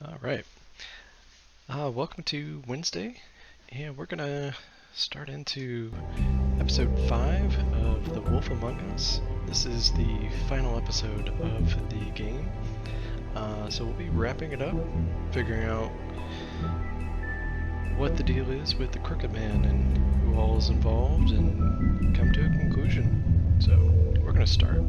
All right. Welcome to Wednesday, and we're gonna start into episode 5 of The Wolf Among Us. This is the final episode of the game, so we'll be wrapping it up, figuring out what the deal is with the Crooked Man and who all is involved, and come to a conclusion. So we're gonna start.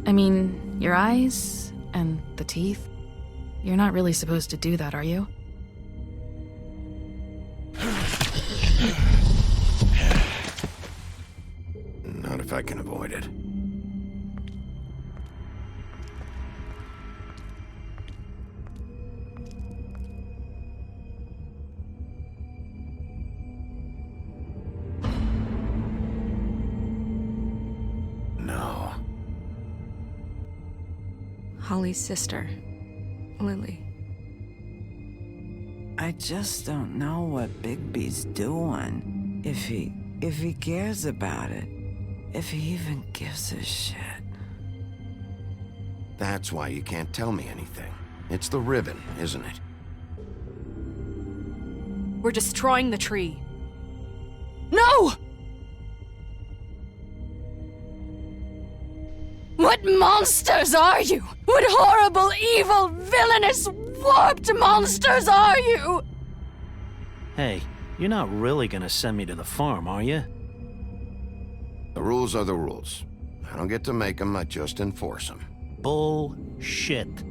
I mean, your eyes and the teeth. You're not really supposed to do that, are you? Not if I can avoid it. No. Holly's sister, Lily. I just don't know what Bigby's doing. If he cares about it. If he even gives a shit. That's why you can't tell me anything. It's the ribbon, isn't it? We're destroying the tree. No! What monsters are you? What horrible, evil, villainous, warped monsters are you? Hey, you're not really gonna send me to the farm, are you? The rules are the rules. I don't get to make them, I just enforce them. Bullshit.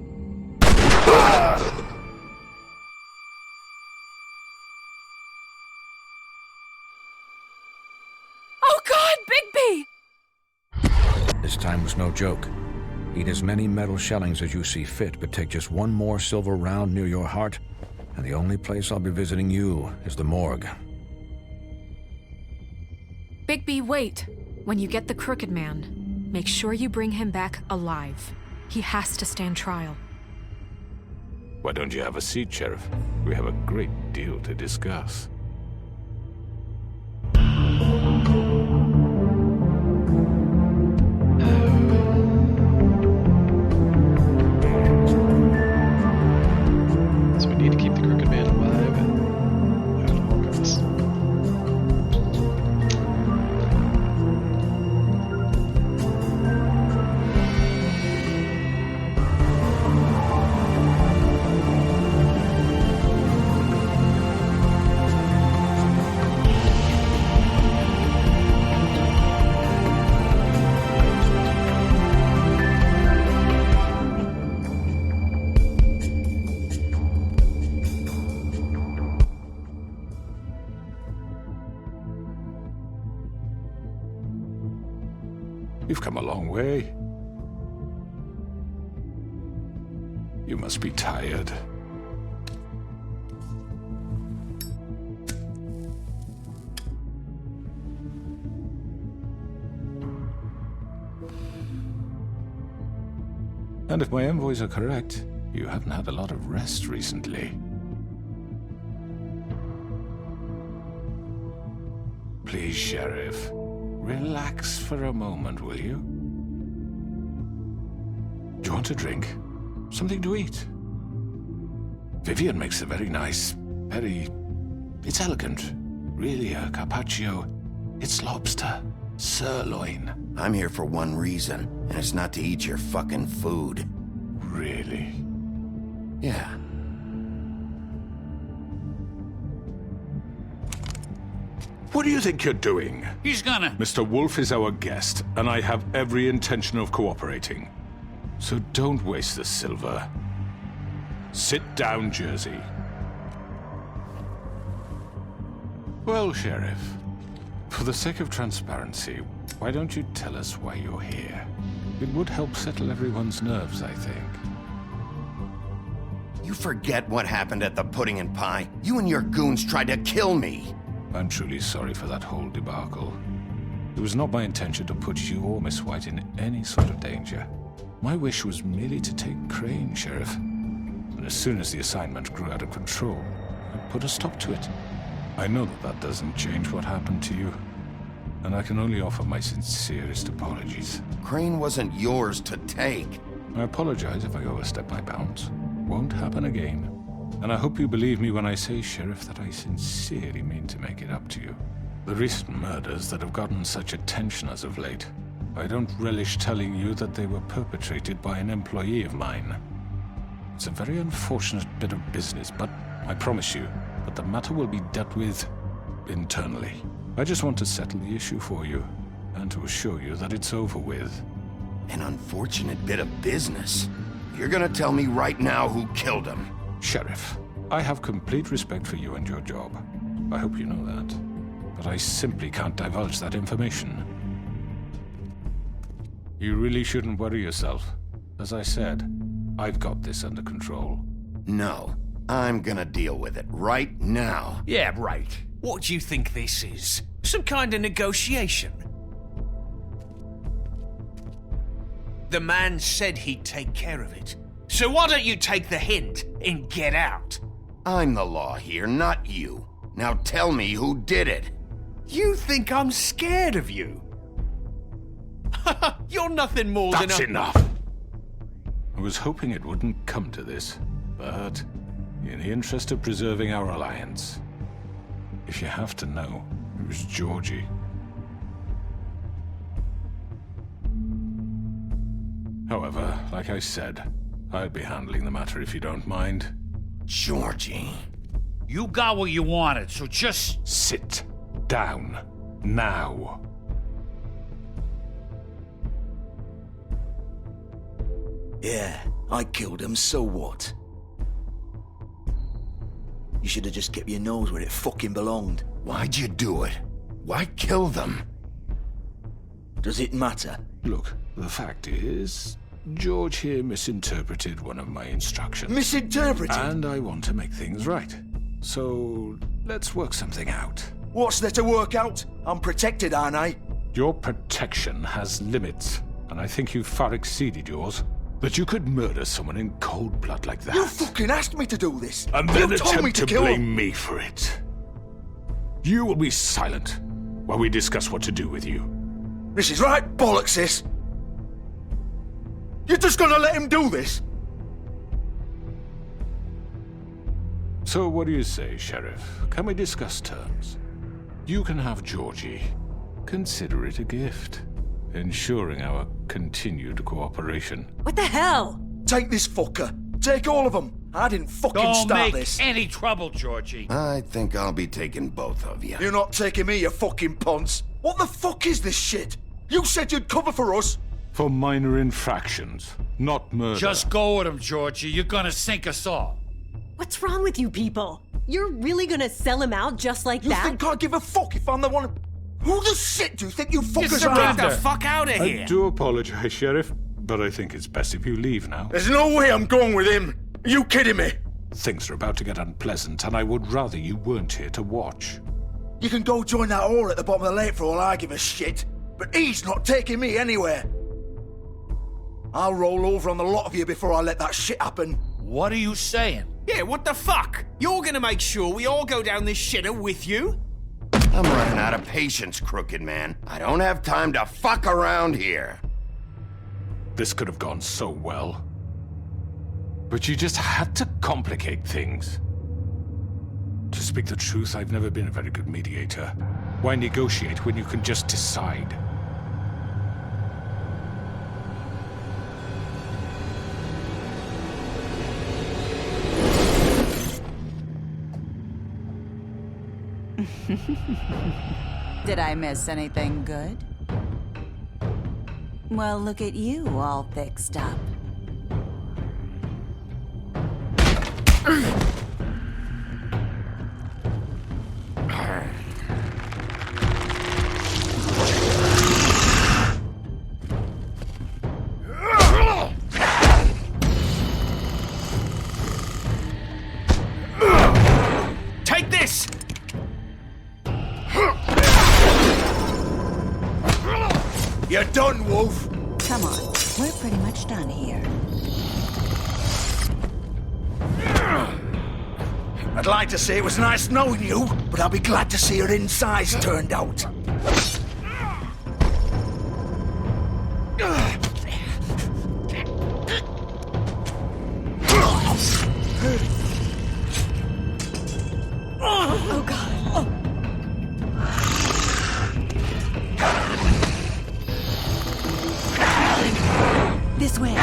Oh God, Bigby! This time was no joke. Eat as many metal shellings as you see fit, but take just one more silver round near your heart, and the only place I'll be visiting you is the morgue. Bigby, wait. When you get the Crooked Man, make sure you bring him back alive. He has to stand trial. Why don't you have a seat, Sheriff? We have a great deal to discuss. So we need to keep the Crooked Man alive at all costs. You've come a long way. You must be tired. And if my envoys are correct, you haven't had a lot of rest recently. Please, Sheriff. Relax for a moment, will you? Do you want a drink? Something to eat? Vivian makes a very nice, it's elegant. Really a carpaccio. It's lobster. Sirloin. I'm here for one reason, and it's not to eat your fucking food. Really? Yeah. What do you think you're doing? He's gonna... Mr. Wolf is our guest, and I have every intention of cooperating. So don't waste the silver. Sit down, Jersey. Well, Sheriff, for the sake of transparency, why don't you tell us why you're here? It would help settle everyone's nerves, I think. You forget what happened at the Pudding and Pie? You and your goons tried to kill me! I'm truly sorry for that whole debacle. It was not my intention to put you or Miss White in any sort of danger. My wish was merely to take Crane, Sheriff. And as soon as the assignment grew out of control, I put a stop to it. I know that doesn't change what happened to you, and I can only offer my sincerest apologies. Crane wasn't yours to take. I apologize if I overstep my bounds. Won't happen again. And I hope you believe me when I say, Sheriff, that I sincerely mean to make it up to you. The recent murders that have gotten such attention as of late, I don't relish telling you that they were perpetrated by an employee of mine. It's a very unfortunate bit of business, but I promise you that the matter will be dealt with internally. I just want to settle the issue for you, and to assure you that it's over with. An unfortunate bit of business. You're gonna tell me right now who killed him. Sheriff, I have complete respect for you and your job. I hope you know that. But I simply can't divulge that information. You really shouldn't worry yourself. As I said, I've got this under control. No, I'm gonna deal with it right now. Yeah, right. What do you think this is? Some kind of negotiation? The man said he'd take care of it. So why don't you take the hint and get out? I'm the law here, not you. Now tell me who did it. You think I'm scared of you? You're nothing more than That's a... enough! I was hoping it wouldn't come to this, but in the interest of preserving our alliance, if you have to know, it was Georgie. However, like I said, I'll be handling the matter if you don't mind. Georgie. You got what you wanted, so just... Sit down. Now. Yeah, I killed him, so what? You should have just kept your nose where it fucking belonged. Why'd you do it? Why kill them? Does it matter? Look, the fact is, George here misinterpreted one of my instructions. Misinterpreted? And I want to make things right. So, let's work something out. What's there to work out? I'm protected, aren't I? Your protection has limits, and I think you've far exceeded yours. That you could murder someone in cold blood like that. You fucking asked me to do this! And then you told me attempt to kill blame him. me for it. You will be silent while we discuss what to do with you. This is right bollocks, sis! You're just gonna let him do this? So what do you say, Sheriff? Can we discuss terms? You can have Georgie. Consider it a gift, ensuring our continued cooperation. What the hell? Take this fucker. Take all of them. I didn't fucking start this. Don't make any trouble, Georgie. I think I'll be taking both of you. You're not taking me, you fucking ponce. What the fuck is this shit? You said you'd cover for us. For minor infractions, not murder. Just go with him, Georgie. You're gonna sink us all. What's wrong with you people? You're really gonna sell him out just like You that? think I give a fuck if I'm the one? Who the shit do you think you fuckers Get are? the fuck out of I here. do apologize, Sheriff, but I think it's best if you leave now. There's no way I'm going with him. Are you kidding me? Things are about to get unpleasant, and I would rather you weren't here to watch. You can go join that whore at the bottom of the lake for all I give a shit. But he's not taking me anywhere. I'll roll over on the lot of you before I let that shit happen. What are you saying? Yeah, what the fuck? You're gonna make sure we all go down this shitter with you? I'm running out of patience, Crooked Man. I don't have time to fuck around here. This could have gone so well. But you just had to complicate things. To speak the truth, I've never been a very good mediator. Why negotiate when you can just decide? Did I miss anything good? Well, look at you, all fixed up. Take this! You're done, Wolf. Come on, we're pretty much done here. I'd like to say it was nice knowing you, but I'll be glad to see your insides turned out. Oh, God. This way.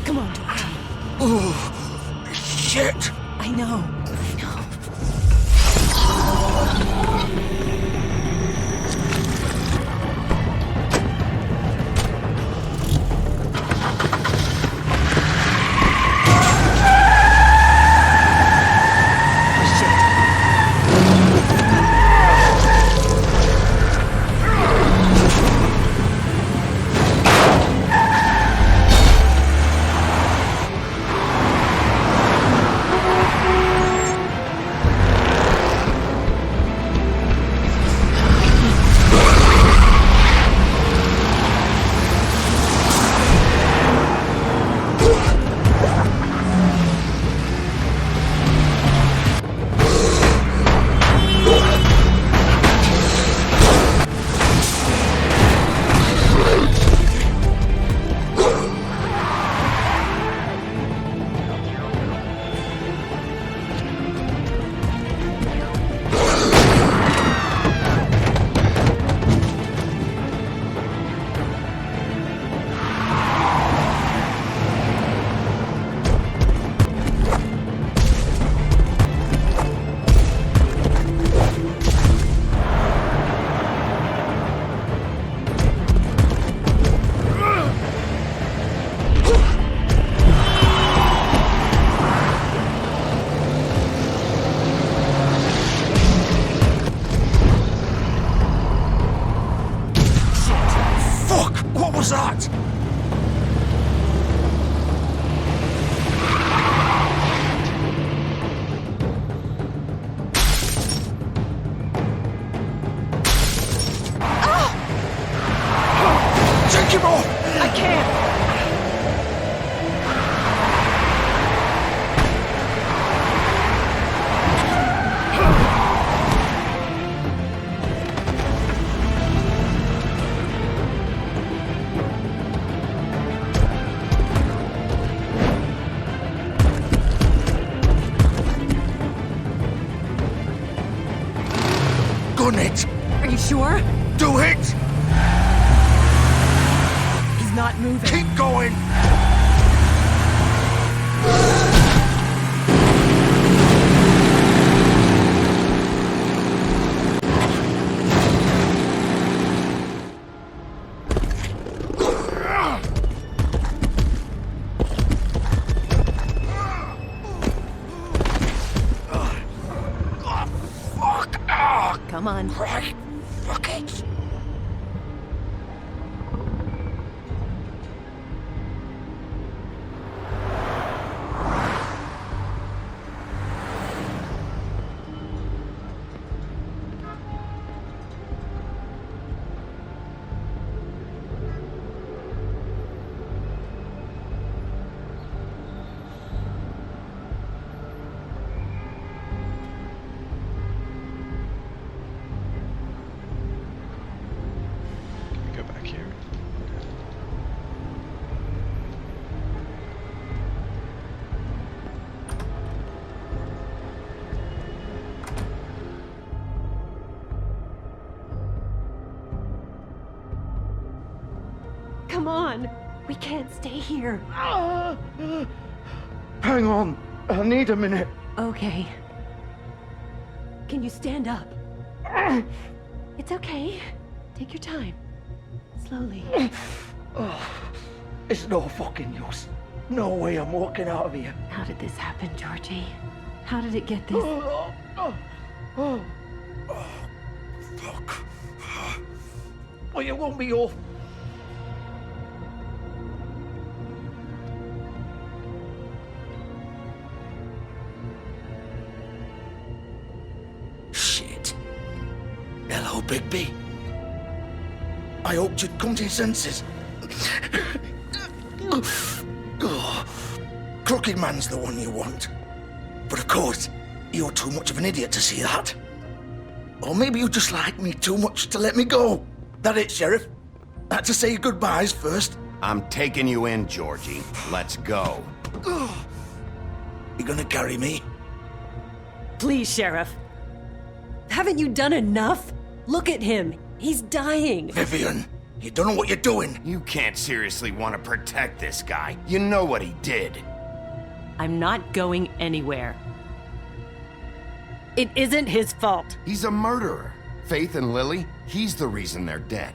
Come on, Georgie. Oh, shit! I know. What was that? Take him off! I can't! Gun it! Are you sure? Do it! He's not moving. Keep going! Come on. Right. Fuck it. Go back here. Come on. We can't stay here. Hang on. I need a minute. Okay. Can you stand up? It's okay. Take your time. Slowly. It's no fucking use. No way I'm walking out of here. How did this happen, Georgie? How did it get this? Fuck. Well, it won't be your Bigby. I hoped you'd come to your senses. Crooked Man's the one you want. But of course, you're too much of an idiot to see that. Or maybe you just like me too much to let me go. That it, Sheriff? Had to say your goodbyes first. I'm taking you in, Georgie. Let's go. You gonna carry me? Please, Sheriff. Haven't you done enough? Look at him. He's dying. Vivian, you don't know what you're doing. You can't seriously want to protect this guy. You know what he did. I'm not going anywhere. It isn't his fault. He's a murderer. Faith and Lily, he's the reason they're dead.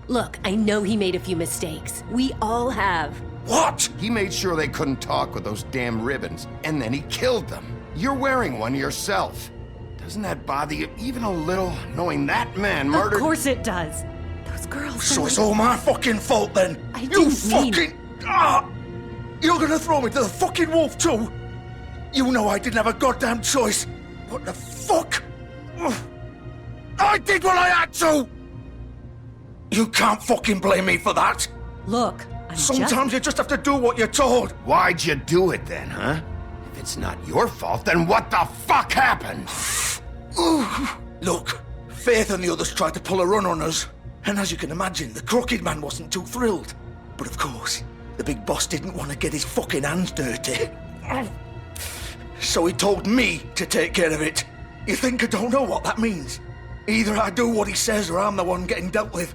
Look, I know he made a few mistakes. We all have. What? He made sure they couldn't talk with those damn ribbons, and then he killed them. You're wearing one yourself. Doesn't that bother you even a little, knowing that man murdered— Of course it does. Those girls— So it's all my fucking fault then? I didn't mean— You're gonna throw me to the fucking wolf too? You know I didn't have a goddamn choice. What the fuck? I did what I had to! You can't fucking blame me for that. Look, Sometimes you just have to do what you're told. Why'd you do it then, huh? If it's not your fault, then what the fuck happened? Look, Faith and the others tried to pull a run on us. And as you can imagine, the Crooked Man wasn't too thrilled. But of course, the big boss didn't want to get his fucking hands dirty. So he told me to take care of it. You think I don't know what that means? Either I do what he says or I'm the one getting dealt with.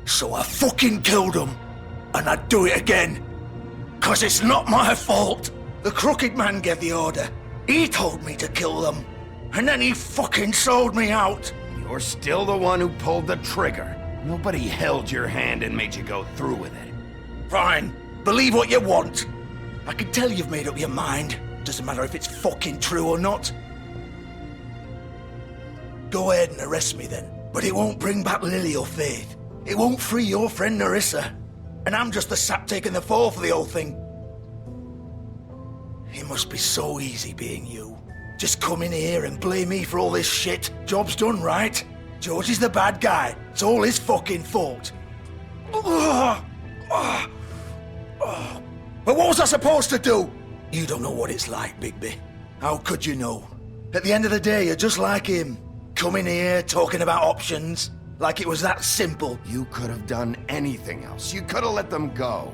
So I fucking killed him. And I'd do it again. 'Cause it's not my fault. The Crooked Man gave the order. He told me to kill them. And then he fucking sold me out. You're still the one who pulled the trigger. Nobody held your hand and made you go through with it. Fine. Believe what you want. I can tell you've made up your mind. Doesn't matter if it's fucking true or not. Go ahead and arrest me then. But it won't bring back Lily or Faith. It won't free your friend Nerissa. And I'm just the sap taking the fall for the whole thing. It must be so easy being you. Just come in here and blame me for all this shit. Job's done, right? George is the bad guy. It's all his fucking fault. But what was I supposed to do? You don't know what it's like, Bigby. How could you know? At the end of the day, you're just like him. Coming here, talking about options. Like it was that simple. You could have done anything else. You could have let them go.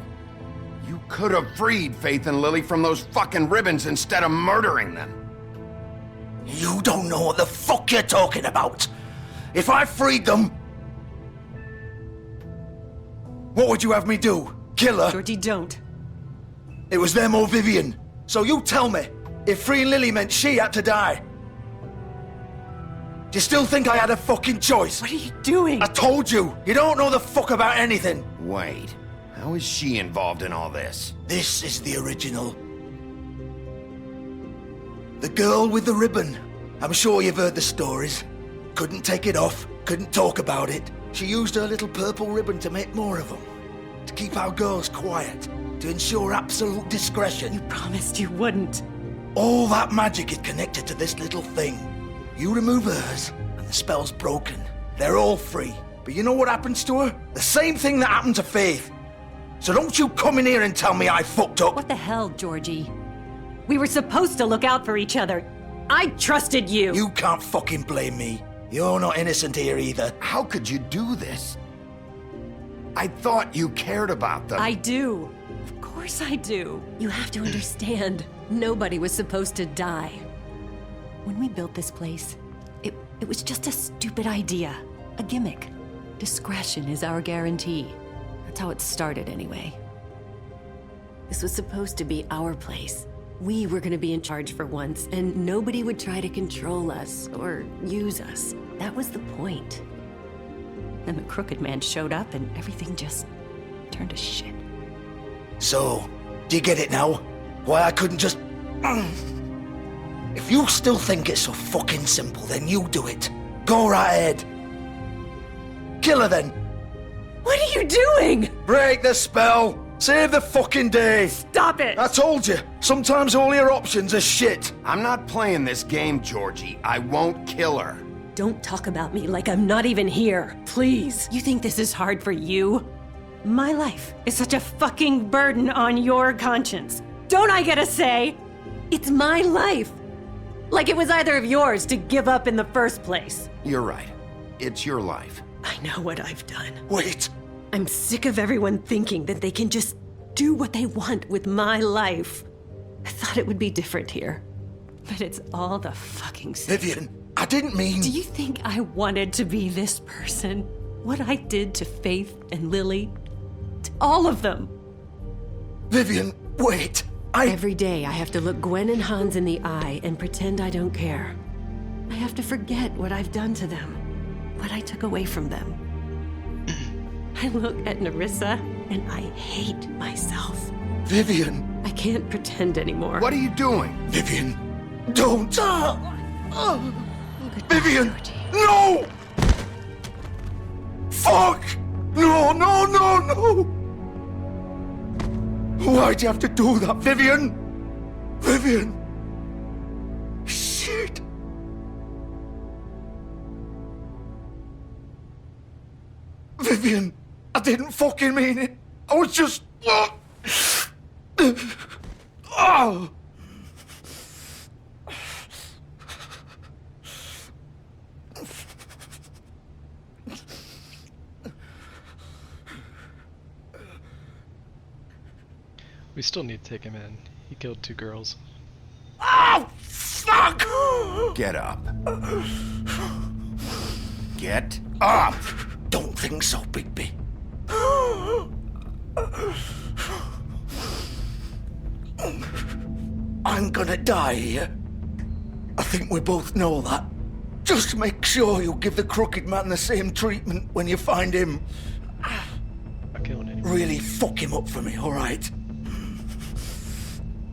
You could have freed Faith and Lily from those fucking ribbons instead of murdering them. You don't know what the fuck you're talking about. If I freed them... What would you have me do? Kill her? Georgie, don't. It was them or Vivian. So you tell me, if freeing Lily meant she had to die. Do you still think I had a fucking choice? What are you doing? I told you, you don't know the fuck about anything. Wait, how is she involved in all this? This is the original. The girl with the ribbon. I'm sure you've heard the stories. Couldn't take it off, couldn't talk about it. She used her little purple ribbon to make more of them. To keep our girls quiet. To ensure absolute discretion. You promised you wouldn't. All that magic is connected to this little thing. You remove hers, and the spell's broken. They're all free. But you know what happens to her? The same thing that happened to Faith. So don't you come in here and tell me I fucked up. What the hell, Georgie? We were supposed to look out for each other. I trusted you. You can't fucking blame me. You're not innocent here either. How could you do this? I thought you cared about them. I do. Of course I do. You have to understand. Nobody was supposed to die. When we built this place, it was just a stupid idea. A gimmick. Discretion is our guarantee. That's how it started anyway. This was supposed to be our place. We were gonna be in charge for once, and nobody would try to control us or use us. That was the point. Then the Crooked Man showed up and everything just turned to shit. So, do you get it now? Why I couldn't just... If you still think it's so fucking simple, then you do it. Go right ahead. Kill her then. What are you doing? Break the spell. Save the fucking day. Stop it. I told you. Sometimes all your options are shit. I'm not playing this game, Georgie. I won't kill her. Don't talk about me like I'm not even here. Please. You think this is hard for you? My life is such a fucking burden on your conscience. Don't I get a say? It's my life. Like it was either of yours to give up in the first place. You're right. It's your life. I know what I've done. Wait. I'm sick of everyone thinking that they can just do what they want with my life. I thought it would be different here. But it's all the fucking same. Vivian, I didn't mean... Do you think I wanted to be this person? What I did to Faith and Lily? To all of them? Vivian, wait. Every day I have to look Gwen and Hans in the eye and pretend I don't care. I have to forget what I've done to them. What I took away from them. I look at Nerissa and I hate myself. Vivian. I can't pretend anymore. What are you doing? Vivian, don't. Vivian, no! Fuck! No, no, no, no! Why'd you have to do that, Vivian? Vivian! Shit! Vivian, I didn't fucking mean it. I was just... Oh! We still need to take him in. He killed 2 girls. Oh, fuck! Get up. Get up! Don't think so, Bigby. I'm gonna die here. I think we both know that. Just make sure you give the Crooked Man the same treatment when you find him. Not killing anyone. Really fuck him up for me, alright?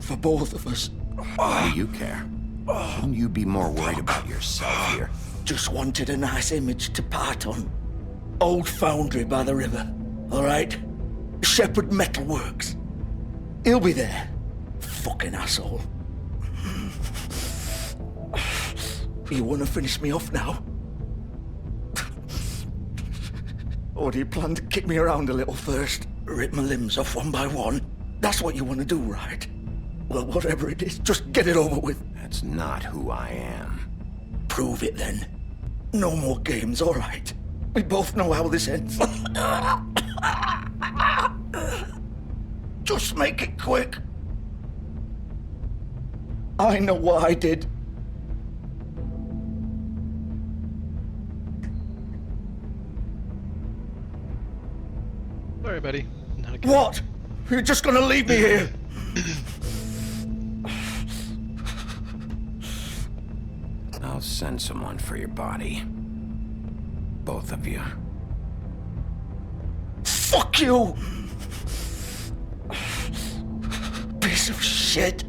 For both of us. Why do you care? Shouldn't you be more worried about yourself here? Just wanted a nice image to part on. Old foundry by the river, alright? Shepherd Metalworks. He'll be there. Fucking asshole. You wanna finish me off now? Or do you plan to kick me around a little first? Rip my limbs off one by one? That's what you wanna do, right? Well, whatever it is, just get it over with. That's not who I am. Prove it then. No more games, alright? We both know how this ends. Just make it quick. I know what I did. Sorry, buddy. Not again. What? You're just gonna leave me here? I'll send someone for your body. Both of you. Fuck you! Piece of shit.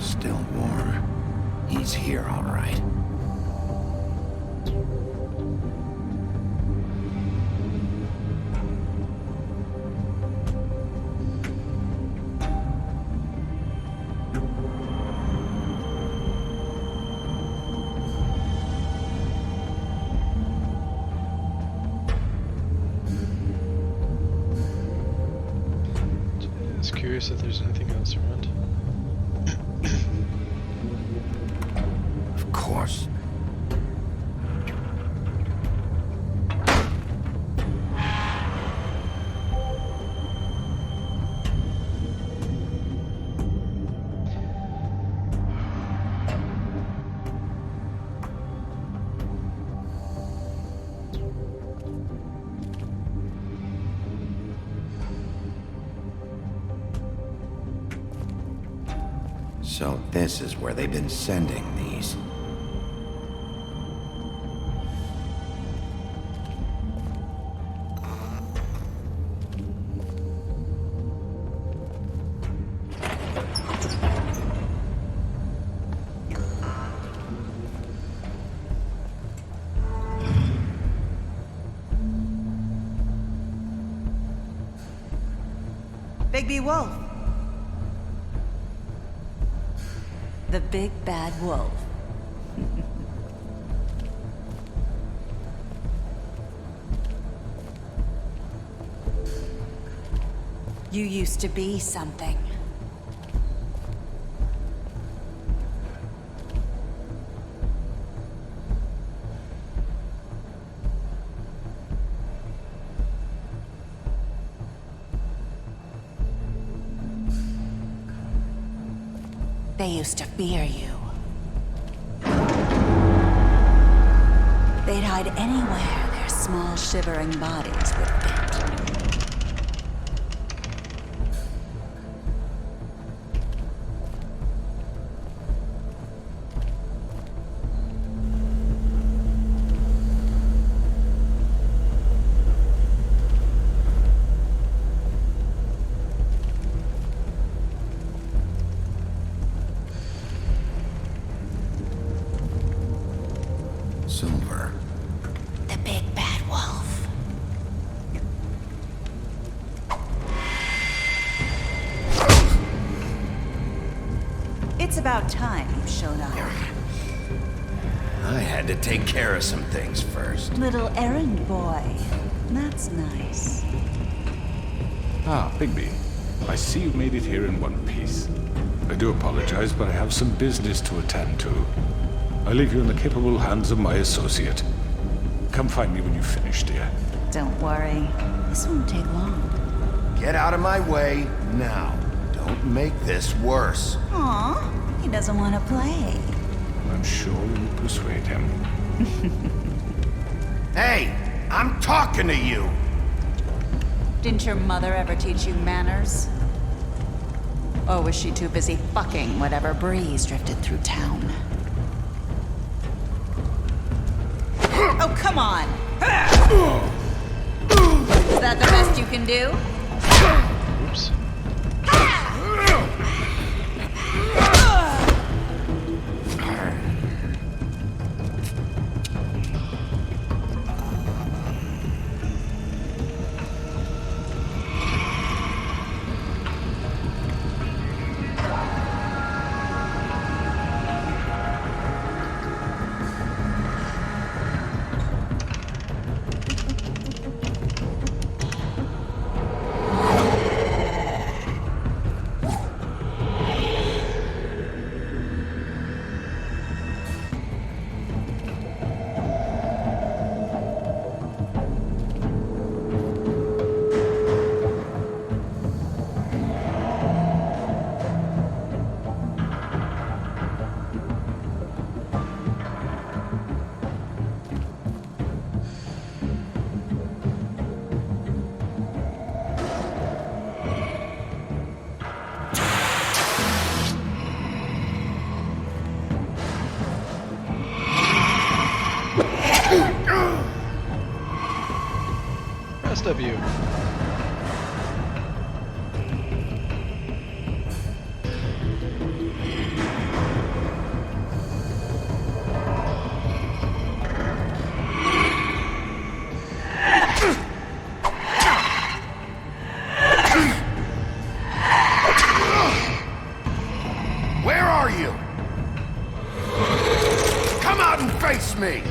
Still warm. He's here, all right. Just curious if there's anything else around. Of course. So this is where they've been sending these. Bigby Wolf. The big bad wolf. You used to be something. They used to fear you. They'd hide anywhere their small, shivering bodies would fit. Silver. The big bad wolf. It's about time you showed up. I had to take care of some things first. Little errand boy. That's nice. Ah, Bigby. I see you made it here in one piece. I do apologize, but I have some business to attend to. I leave you in the capable hands of my associate. Come find me when you've finished, dear. Don't worry. This won't take long. Get out of my way now. Don't make this worse. Aw, he doesn't want to play. I'm sure you'll persuade him. Hey, I'm talking to you! Didn't your mother ever teach you manners? Or was she too busy fucking whatever breeze drifted through town? Oh, come on! Is that the best you can do? Oops. Rest of you. Where are you? Come out and face me!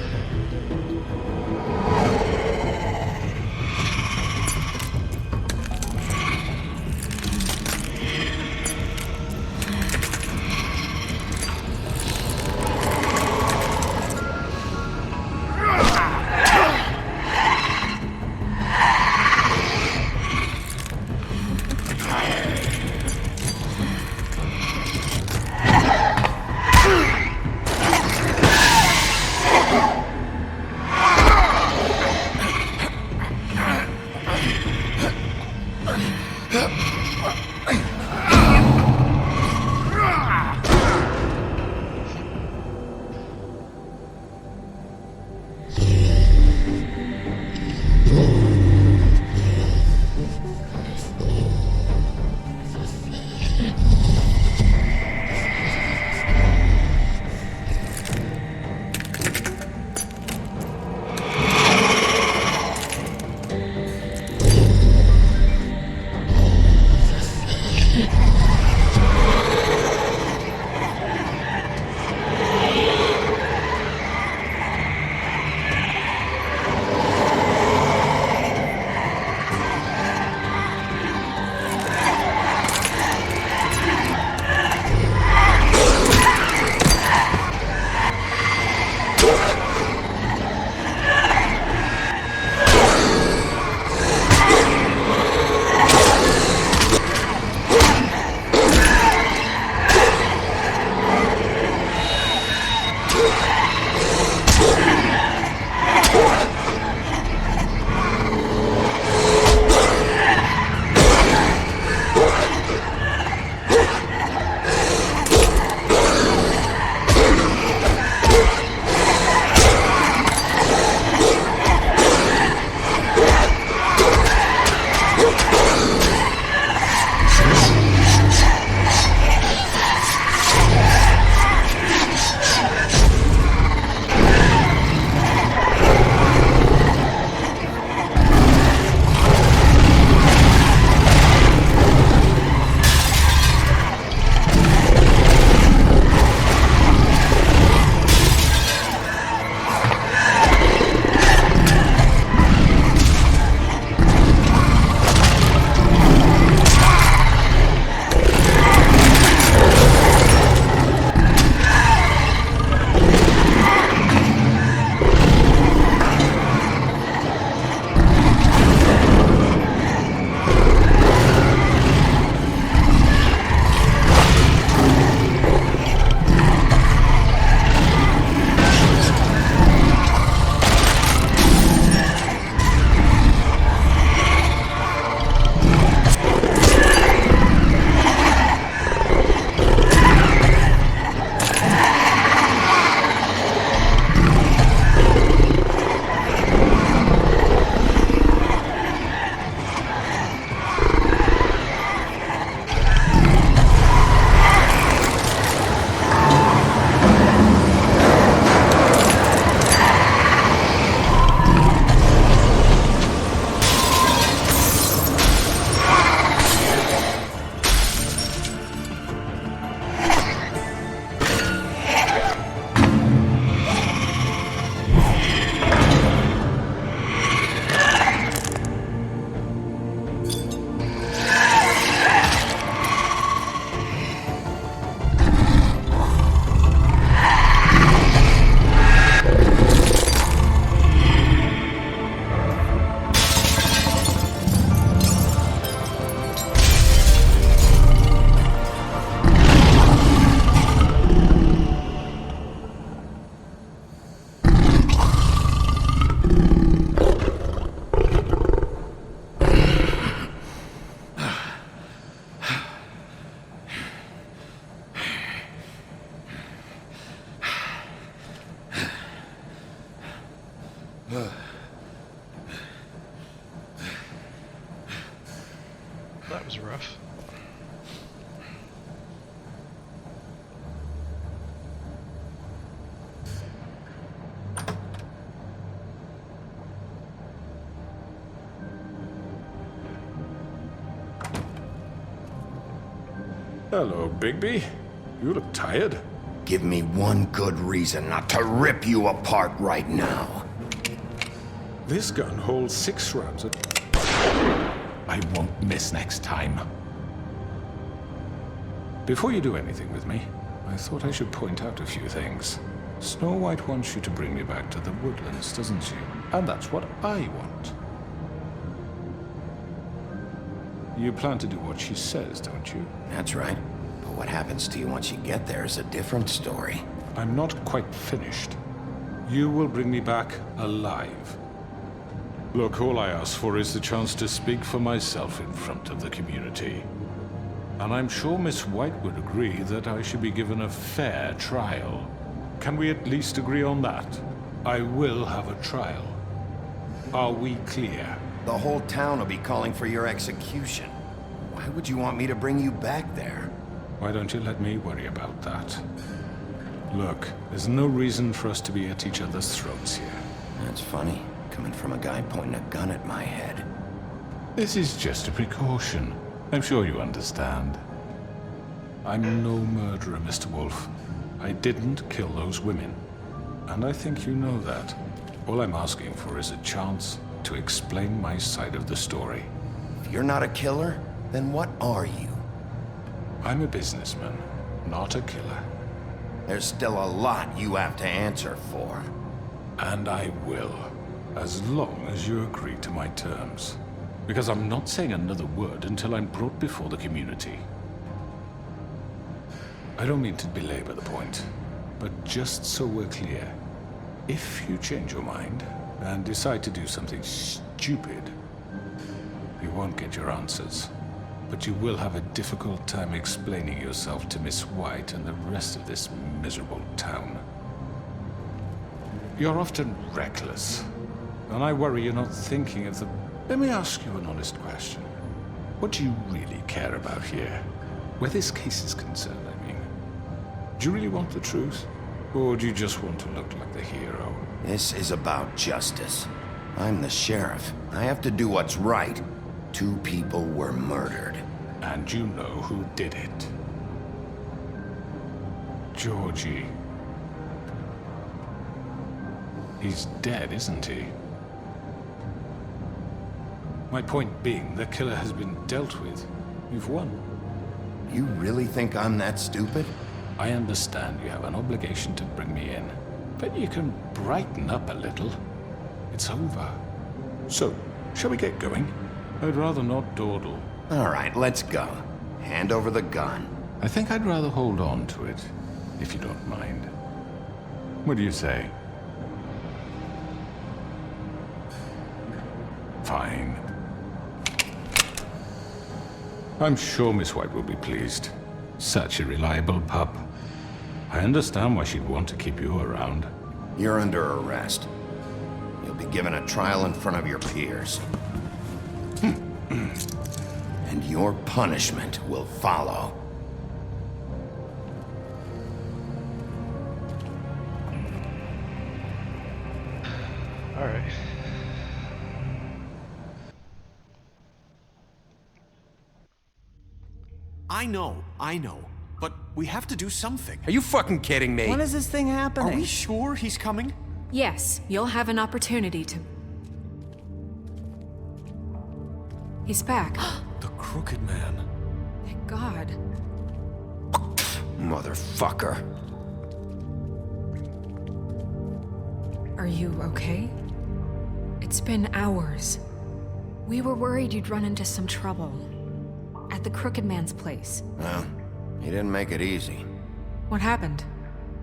Hello, Bigby. You look tired. Give me one good reason not to rip you apart right now. This gun holds 6 rounds of... I won't miss next time. Before you do anything with me, I thought I should point out a few things. Snow White wants you to bring me back to the woodlands, doesn't she? And that's what I want. You plan to do what she says, don't you? That's right. But what happens to you once you get there is a different story. I'm not quite finished. You will bring me back alive. Look, all I ask for is the chance to speak for myself in front of the community. And I'm sure Miss White would agree that I should be given a fair trial. Can we at least agree on that? I will have a trial. Are we clear? The whole town will be calling for your execution. Why would you want me to bring you back there? Why don't you let me worry about that? Look, there's no reason for us to be at each other's throats here. That's funny, coming from a guy pointing a gun at my head. This is just a precaution. I'm sure you understand. I'm no murderer, Mr. Wolf. I didn't kill those women. And I think you know that. All I'm asking for is a chance to explain my side of the story. If you're not a killer, then what are you? I'm a businessman, not a killer. There's still a lot you have to answer for. And I will, as long as you agree to my terms. Because I'm not saying another word until I'm brought before the community. I don't mean to belabor the point, but just so we're clear, if you change your mind and decide to do something stupid, you won't get your answers. But you will have a difficult time explaining yourself to Miss White and the rest of this miserable town. You're often reckless, and I worry you're not thinking of the... Let me ask you an honest question. What do you really care about here? Where this case is concerned, I mean. Do you really want the truth? Or do you just want to look like the hero? This is about justice. I'm the sheriff. I have to do what's right. 2 people were murdered. And you know who did it. Georgie. He's dead, isn't he? My point being, the killer has been dealt with. You've won. You really think I'm that stupid? I understand you have an obligation to bring me in, but you can brighten up a little. It's over. So, shall we get going? I'd rather not dawdle. All right, let's go. Hand over the gun. I think I'd rather hold on to it, if you don't mind. What do you say? Fine. I'm sure Miss White will be pleased. Such a reliable pup. I understand why she'd want to keep you around. You're under arrest. You'll be given a trial in front of your peers. And your punishment will follow. All right. I know. But we have to do something. Are you fucking kidding me? When is this thing happening? Are we sure he's coming? Yes, you'll have an opportunity to... He's back. The Crooked Man. Thank God. Motherfucker. Are you okay? It's been hours. We were worried you'd run into some trouble. At the Crooked Man's place. Well, he didn't make it easy. What happened?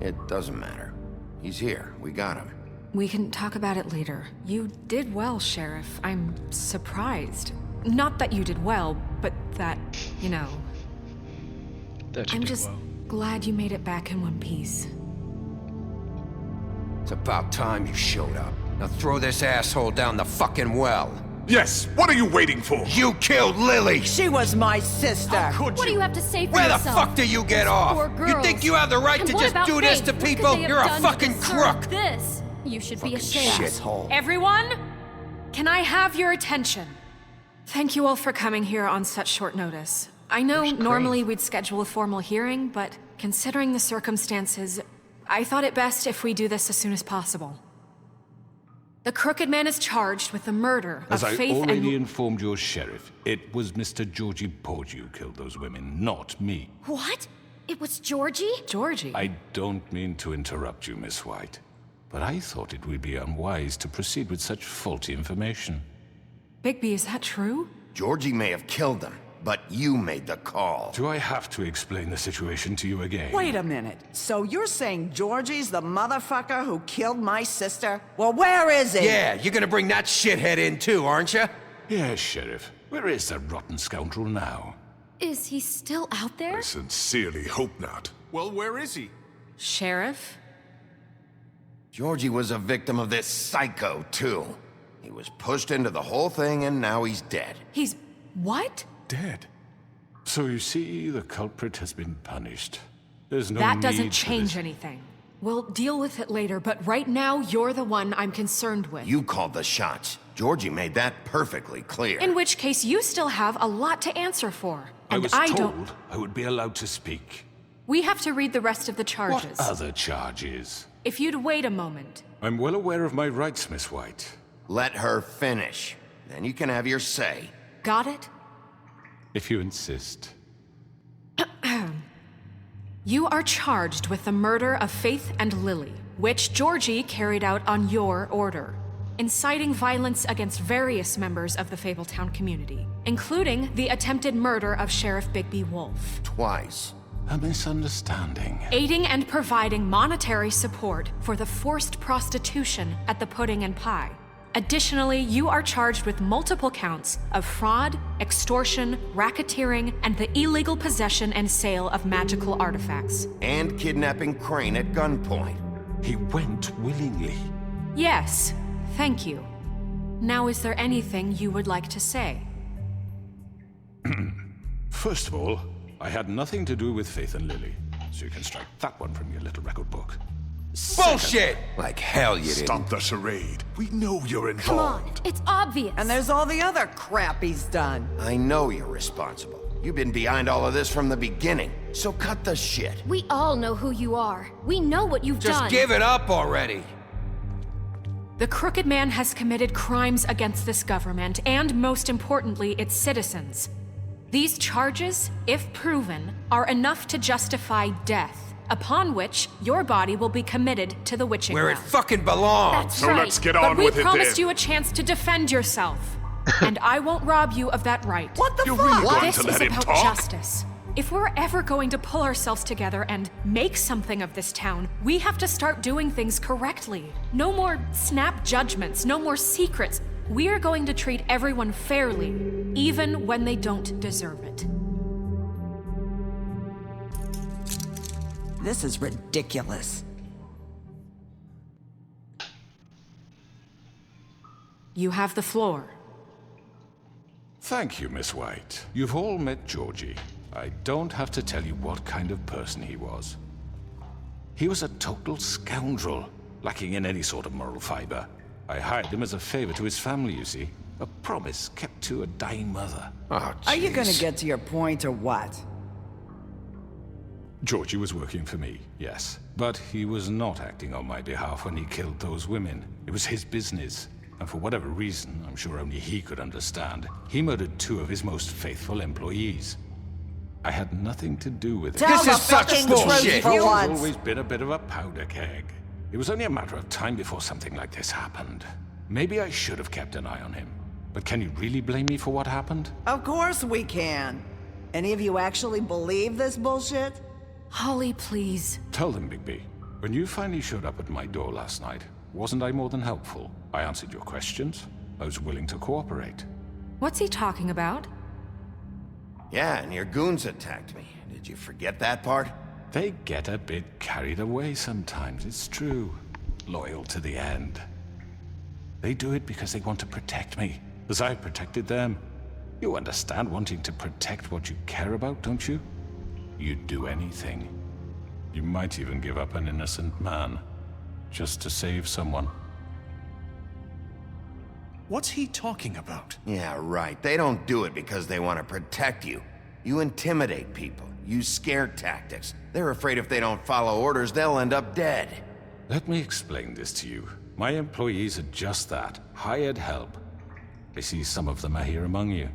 It doesn't matter. He's here. We got him. We can talk about it later. You did well, Sheriff. I'm surprised. Not that you did well, but that, you know... I'm just glad you made it back in one piece. It's about time you showed up. Now throw this asshole down the fucking well. Yes, what are you waiting for? You killed Lily! She was my sister! What do you have to say for Where yourself? the fuck do you get off? You think you have the right And to what just about do this Faith? to What could people? they have You're a done to fucking deserve crook! This. You should be ashamed. Shithole. Everyone, can I have your attention? Thank you all for coming here on such short notice. I know normally we'd schedule a formal hearing, but considering the circumstances, I thought it best if we do this as soon as possible. The Crooked Man is charged with the murder of Faith and... As I already informed your sheriff, it was Mr. Georgie Porgy who killed those women, not me. What? It was Georgie? Georgie? I don't mean to interrupt you, Miss White, but I thought it would be unwise to proceed with such faulty information. Bigby, is that true? Georgie may have killed them, but you made the call. Do I have to explain the situation to you again? Wait a minute. So you're saying Georgie's the motherfucker who killed my sister? Well, where is he? Yeah, you're gonna bring that shithead in too, aren't you? Yes, Sheriff. Where is that rotten scoundrel now? Is he still out there? I sincerely hope not. Well, where is he? Sheriff? Georgie was a victim of this psycho, too. He was pushed into the whole thing, and now he's dead. He's... what? Dead. So you see, the culprit has been punished. There's no That need doesn't for change this. anything. We'll deal with it later, but right now, you're the one I'm concerned with. You called the shots. Georgie made that perfectly clear. In which case, you still have a lot to answer for. I And was told I would be allowed to speak. We have to read the rest of the charges. What other charges? If you'd wait a moment. I'm well aware of my rights, Miss White. Let her finish. Then you can have your say. Got it? If you insist. You are charged with the murder of Faith and Lily, which Georgie carried out on your order, inciting violence against various members of the Fabletown community, including the attempted murder of Sheriff Bigby Wolf. Twice. A misunderstanding. Aiding and providing monetary support for the forced prostitution at the Pudding and Pie. Additionally, you are charged with multiple counts of fraud, extortion, racketeering, and the illegal possession and sale of magical artifacts. And kidnapping Crane at gunpoint. He went willingly. Yes, thank you. Now, is there anything you would like to say? First of all, I had nothing to do with Faith and Lily, so you can strike that one from your little record book. Bullshit! Like hell you didn't. Stop the charade. We know you're involved. Come on, it's obvious. And there's all the other crap he's done. I know you're responsible. You've been behind all of this from the beginning, so cut the shit. We all know who you are. We know what you've done. Just give it up already. The Crooked Man has committed crimes against this government and, most importantly, its citizens. These charges, if proven, are enough to justify death, upon which your body will be committed to the witching Where it well. fucking belongs. That's So right. let's get But on we with it promised then. you a chance to defend yourself, and I won't rob you of that right. What the You're fuck? really going This to is let him about talk? justice. If we're ever going to pull ourselves together and make something of this town, we have to start doing things correctly. No more snap judgments, no more secrets. We're going to treat everyone fairly, even when they don't deserve it. This is ridiculous. You have the floor. Thank you, Miss White. You've all met Georgie. I don't have to tell you what kind of person he was. He was a total scoundrel, lacking in any sort of moral fiber. I hired him as a favor to his family, you see. A promise kept to a dying mother. Oh, Are you gonna jeez. get to your point or what? Georgie was working for me, yes. But he was not acting on my behalf when he killed those women. It was his business. And for whatever reason, I'm sure only he could understand, he murdered 2 of his most faithful employees. I had nothing to do with it. Tell This the is such fucking bullshit. truth for He's once. always been a bit of a powder keg. It was only a matter of time before something like this happened. Maybe I should have kept an eye on him. But can you really blame me for what happened? Of course we can. Any of you actually believe this bullshit? Holly, please. Tell them, Bigby. When you finally showed up at my door last night, wasn't I more than helpful? I answered your questions. I was willing to cooperate. What's he talking about? Yeah, and your goons attacked me. Did you forget that part? They get a bit carried away sometimes, it's true. Loyal to the end. They do it because they want to protect me, as I protected them. You understand wanting to protect what you care about, don't you? You'd do anything. You might even give up an innocent man, just to save someone. What's he talking about? Yeah, right. They don't do it because they want to protect you. You intimidate people, use scare tactics. They're afraid if they don't follow orders, they'll end up dead. Let me explain this to you. My employees are just that, hired help. I see some of them are here among you.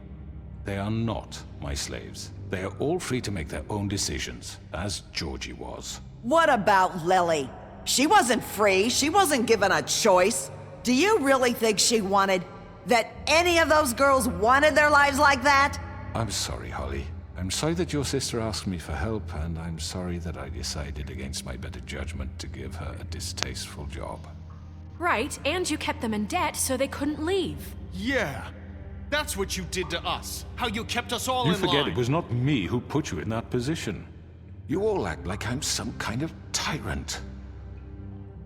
They are not my slaves. They are all free to make their own decisions, as Georgie was. What about Lily? She wasn't free. She wasn't given a choice. Do you really think she wanted... that any of those girls wanted their lives like that? I'm sorry, Holly. I'm sorry that your sister asked me for help, and I'm sorry that I decided against my better judgment to give her a distasteful job. Right, and you kept them in debt so they couldn't leave. Yeah, that's what you did to us. How you kept us all in line. You forget it was not me who put you in that position. You all act like I'm some kind of tyrant.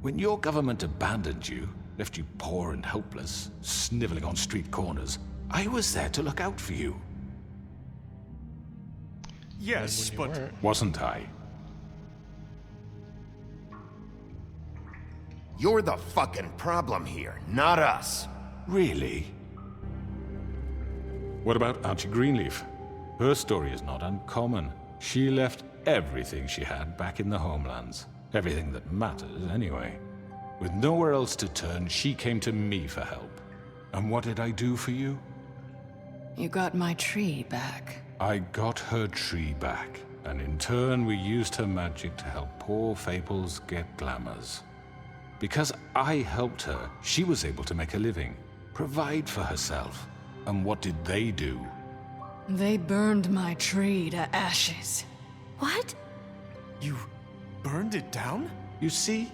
When your government abandoned you, left you poor and helpless, sniveling on street corners, I was there to look out for you. Yes, but... Wasn't I? You're the fucking problem here, not us. Really? What about Auntie Greenleaf? Her story is not uncommon. She left everything she had back in the homelands. Everything that matters, anyway. With nowhere else to turn, she came to me for help. And what did I do for you? You got my tree back. I got her tree back, and in turn we used her magic to help poor Fables get glamours. Because I helped her, she was able to make a living, provide for herself. And what did they do? They burned my tree to ashes. What? You burned it down? You see?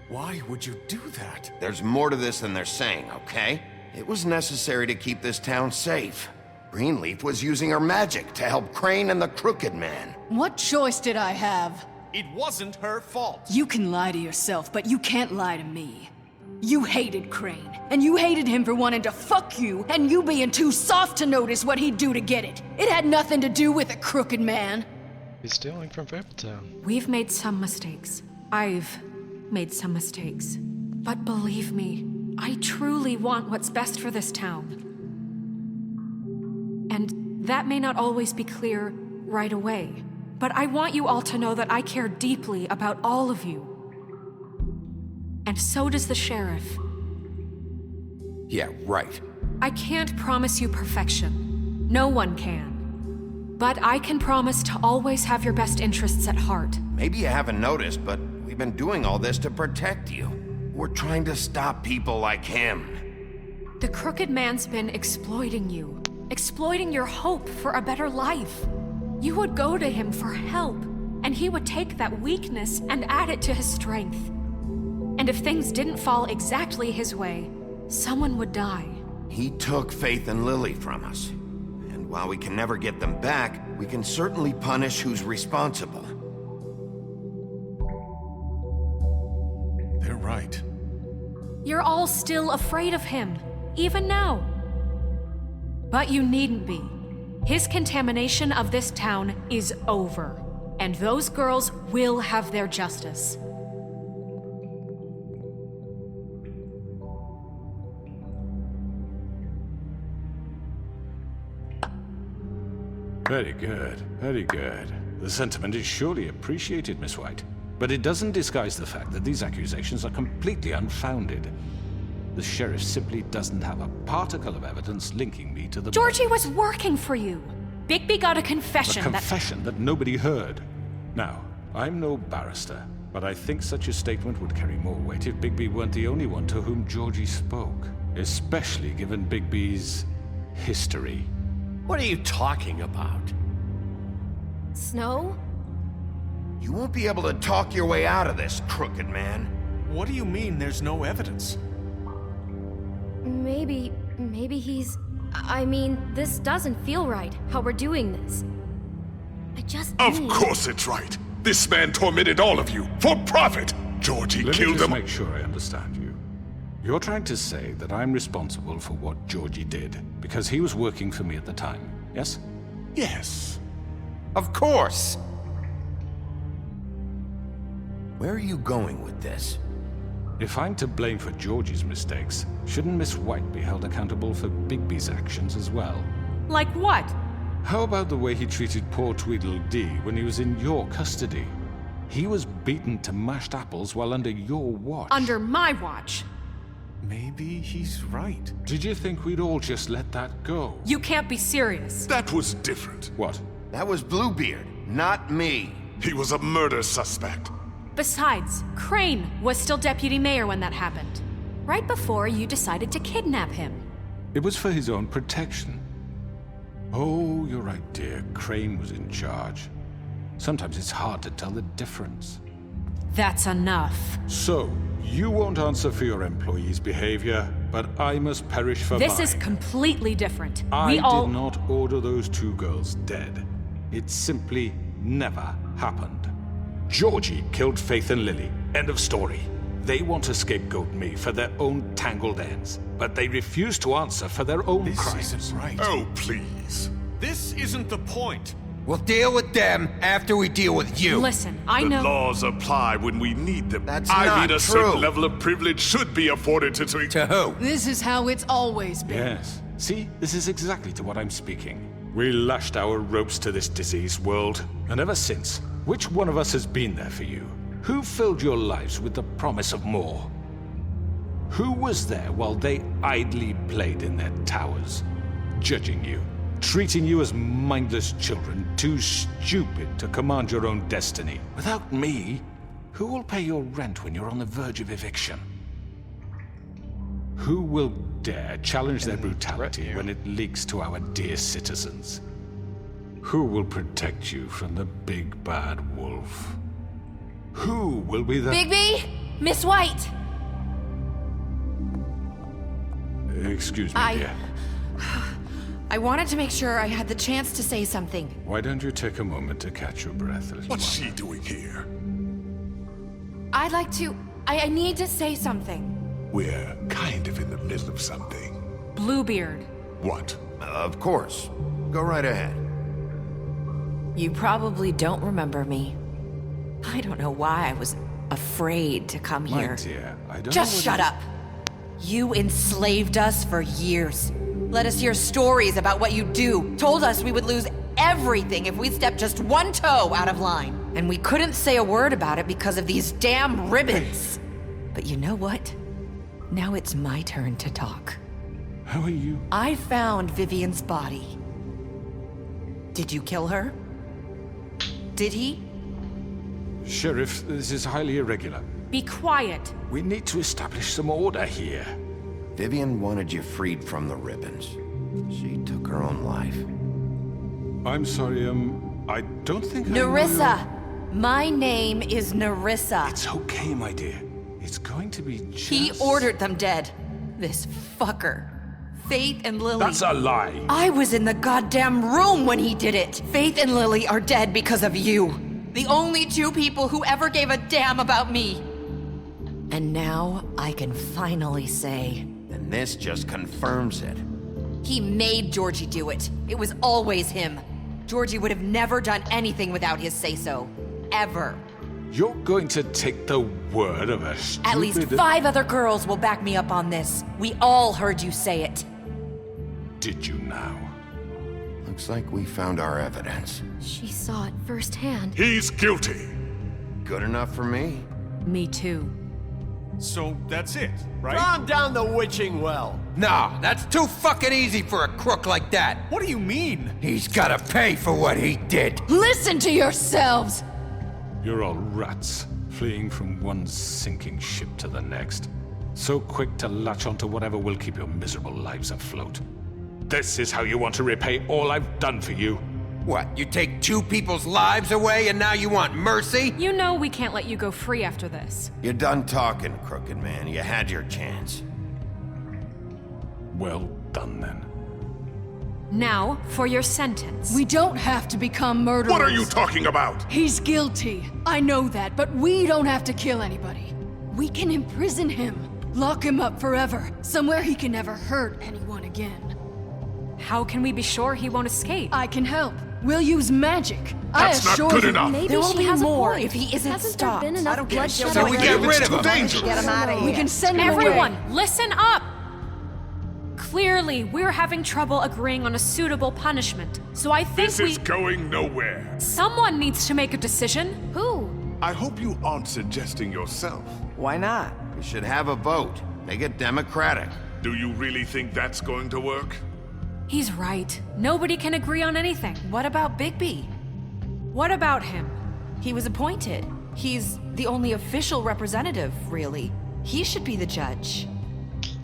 Why would you do that? There's more to this than they're saying, okay? It was necessary to keep this town safe. Greenleaf was using her magic to help Crane and the Crooked Man. What choice did I have? It wasn't her fault. You can lie to yourself, but you can't lie to me. You hated Crane, and you hated him for wanting to fuck you, and you being too soft to notice what he'd do to get it. It had nothing to do with a Crooked Man. He's stealing from Fabletown. We've made some mistakes. I've made some mistakes. But believe me, I truly want what's best for this town. And that may not always be clear right away, but I want you all to know that I care deeply about all of you. And so does the sheriff. Yeah, right. I can't promise you perfection. No one can. But I can promise to always have your best interests at heart. Maybe you haven't noticed, but we've been doing all this to protect you. We're trying to stop people like him. The Crooked Man's been exploiting you. Exploiting your hope for a better life. You would go to him for help, and he would take that weakness and add it to his strength. And if things didn't fall exactly his way, someone would die. He took Faith and Lily from us. And while we can never get them back, we can certainly punish who's responsible. They're right. You're all still afraid of him, even now. But you needn't be. His contamination of this town is over, and those girls will have their justice. Very good, very good. The sentiment is surely appreciated, Miss White. But it doesn't disguise the fact that these accusations are completely unfounded. The sheriff simply doesn't have a particle of evidence linking me to the... Georgie was working for you. Bigby got a confession that nobody heard. Now, I'm no barrister, but I think such a statement would carry more weight if Bigby weren't the only one to whom Georgie spoke. Especially given Bigby's history. What are you talking about? Snow? You won't be able to talk your way out of this, Crooked Man. What do you mean there's no evidence? Maybe he's... I mean, this doesn't feel right, how we're doing this. I just Of course it's right. This man tormented all of you, for profit! Georgie killed them. Let me just make sure I understand you. You're trying to say that I'm responsible for what Georgie did, because he was working for me at the time, yes? Yes. Of course! Where are you going with this? If I'm to blame for Georgie's mistakes, shouldn't Miss White be held accountable for Bigby's actions as well? Like what? How about the way he treated poor Tweedledee when he was in your custody? He was beaten to mashed apples while under your watch. Under my watch? Maybe he's right. Did you think we'd all just let that go? You can't be serious. That was different. What? That was Bluebeard, not me. He was a murder suspect. Besides, Crane was still deputy mayor when that happened. Right before you decided to kidnap him. It was for his own protection. Oh, you're right, dear. Crane was in charge. Sometimes it's hard to tell the difference. That's enough. So, you won't answer for your employees' behavior, but I must perish for mine. This is completely different. I did not order those two girls dead. It simply never happened. Georgie killed Faith and Lily. End of story. They want to scapegoat me for their own tangled ends, but they refuse to answer for their own crimes. This isn't right. Oh, please. This isn't the point. We'll deal with them after we deal with you. Listen, I know. The laws apply when we need them. That's I not mean, a true. certain level of privilege should be afforded to To who? This is how it's always been. Yes. See, this is exactly to what I'm speaking. We lashed our ropes to this diseased world, and ever since, which one of us has been there for you? Who filled your lives with the promise of more? Who was there while they idly played in their towers, judging you, treating you as mindless children, too stupid to command your own destiny? Without me, who will pay your rent when you're on the verge of eviction? Who will dare challenge their brutality when it leaks to our dear citizens? Who will protect you from the big bad wolf? Who will be the— Bigby? Miss White! Excuse me, dear. I wanted to make sure I had the chance to say something. Why don't you take a moment to catch your breath a little What's longer? she doing here? I'd like to... I need to say something. We're kind of in the middle of something. Bluebeard. What? Of course. Go right ahead. You probably don't remember me. I don't know why I was afraid to come My here. dear, I don't Just know shut up. You enslaved us for years. Let us hear stories about what you do. Told us we would lose everything if we stepped just one toe out of line. And we couldn't say a word about it because of these damn ribbons. But you know what? Now it's my turn to talk. How are you? I found Vivian's body. Did you kill her? Did he? Sheriff, this is highly irregular. Be quiet. We need to establish some order here. Vivian wanted you freed from the ribbons. She took her own life. I'm sorry, I don't think I know Nerissa! My name is Nerissa. It's okay, my dear. It's going to be just... He ordered them dead. This fucker. Faith and Lily. That's a lie. I was in the goddamn room when he did it. Faith and Lily are dead because of you. The only two people who ever gave a damn about me. And now I can finally say... And this just confirms it. He made Georgie do it. It was always him. Georgie would have never done anything without his say-so. Ever. You're going to take the word of a stupid... At least 5 other girls will back me up on this. We all heard you say it. Did you now? Looks like we found our evidence. She saw it firsthand. He's guilty. Good enough for me. Me too. So that's it, right? Calm down the witching well. No, that's too fucking easy for a crook like that. What do you mean? He's gotta pay for what he did. Listen to yourselves! You're all rats, fleeing from one sinking ship to the next. So quick to latch onto whatever will keep your miserable lives afloat. This is how you want to repay all I've done for you? What, you take 2 people's lives away and now you want mercy? You know we can't let you go free after this. You're done talking, Crooked Man. You had your chance. Well done, then. Now, for your sentence. We don't have to become murderers. What are you talking about? He's guilty. I know that, but we don't have to kill anybody. We can imprison him. Lock him up forever. Somewhere he can never hurt anyone again. How can we be sure he won't escape? I can help. We'll use magic. That's not good enough. There will be more if he isn't stopped. Hasn't there been enough bloodshed? So we get rid of him. Get him out of here. We can send him Everyone, away. listen up! Clearly, we're having trouble agreeing on a suitable punishment. So I think This is going nowhere. Someone needs to make a decision. Who? I hope you aren't suggesting yourself. Why not? We should have a vote. Make it democratic. Do you really think that's going to work? He's right. Nobody can agree on anything. What about Bigby? What about him? He was appointed. He's the only official representative, really. He should be the judge.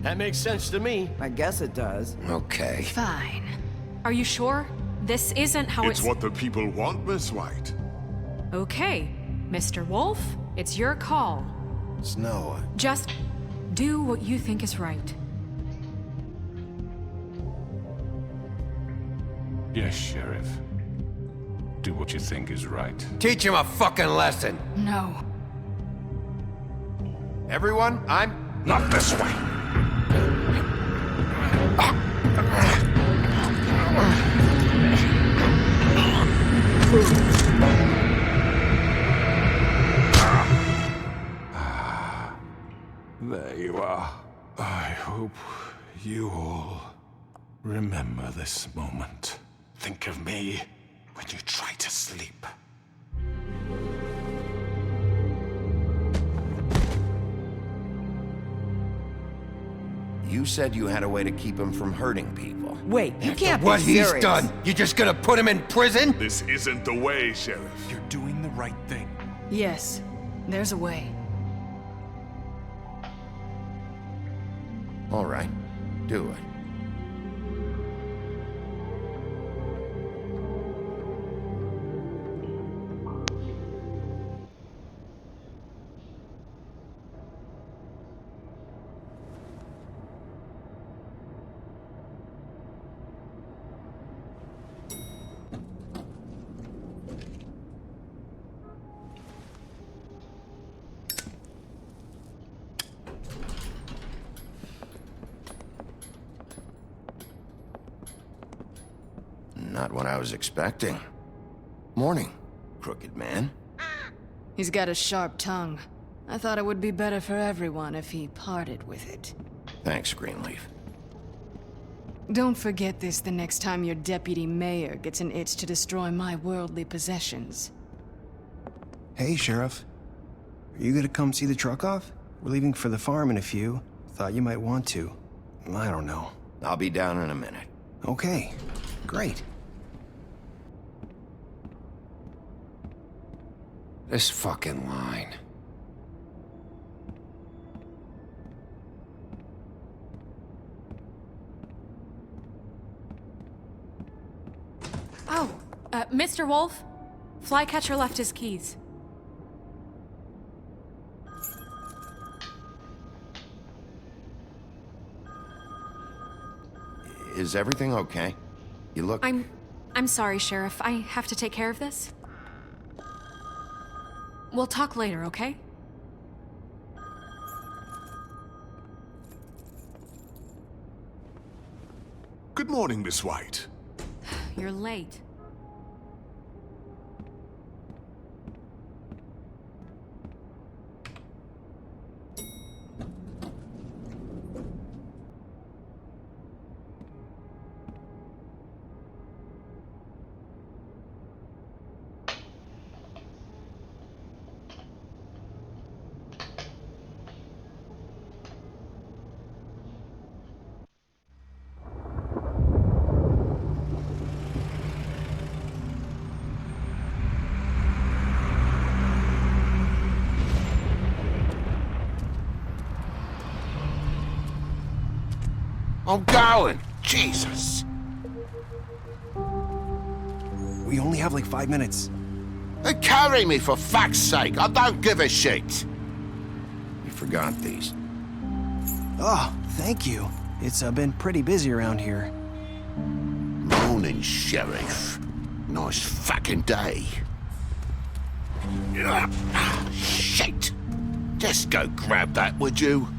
That makes sense to me. I guess it does. Okay. Fine. Are you sure? This isn't how It's what the people want, Miss White. Okay, Mr. Wolf, it's your call. Snow. Just do what you think is right. Yes, Sheriff. Do what you think is right. Teach him a fucking lesson. No. Everyone, I'm... Not this way. There you are. I hope you all remember this moment. Think of me when you try to sleep. You said you had a way to keep him from hurting people. Wait, you can't What be serious. he's done, you just gonna put him in prison? This isn't the way, Sheriff. You're doing the right thing. Yes, there's a way. All right, do it. Not what I was expecting. Morning, crooked man. He's got a sharp tongue. I thought it would be better for everyone if he parted with it. Thanks, Greenleaf. Don't forget this the next time your deputy mayor gets an itch to destroy my worldly possessions. Hey, Sheriff. Are you gonna come see the truck off? We're leaving for the farm in a few. Thought you might want to. I don't know. I'll be down in a minute. Okay, great. This fucking line. Oh, Mr. Wolf, Flycatcher left his keys. Is everything okay? You look... I'm sorry, Sheriff. I have to take care of this. We'll talk later, okay? Good morning, Miss White. You're late. I'm going! Jesus! We only have like 5 minutes. Carry me, for fuck's sake! I don't give a shit! You forgot these. Oh, thank you. It's been pretty busy around here. Morning, Sheriff. Nice fucking day. Shit! Just go grab that, would you?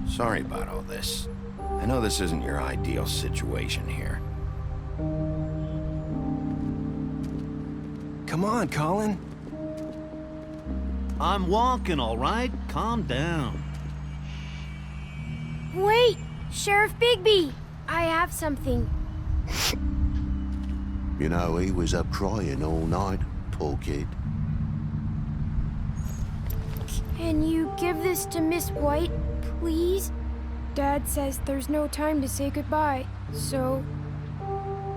Sorry about all this. I know this isn't your ideal situation here. Come on, Colin. I'm walking, all right? Calm down. Wait! Sheriff Bigby! I have something. You know, he was up crying all night, poor kid. Can you give this to Miss White, please? Dad says there's no time to say goodbye, so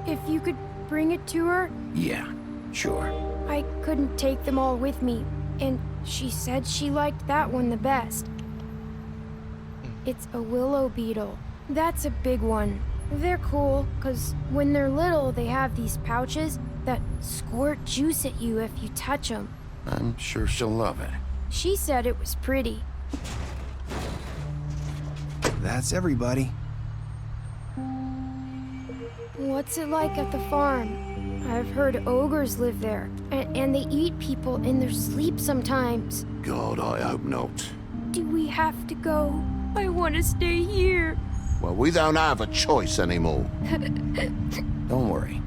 if you could bring it to her? Yeah, sure. I couldn't take them all with me, and she said she liked that one the best. It's a willow beetle. That's a big one. They're cool, 'cause when they're little, they have these pouches that squirt juice at you if you touch them. I'm sure she'll love it. She said it was pretty. That's everybody. What's it like at the farm? I've heard ogres live there, and they eat people in their sleep sometimes. God, I hope not. Do we have to go? I want to stay here. Well, we don't have a choice anymore. Don't worry.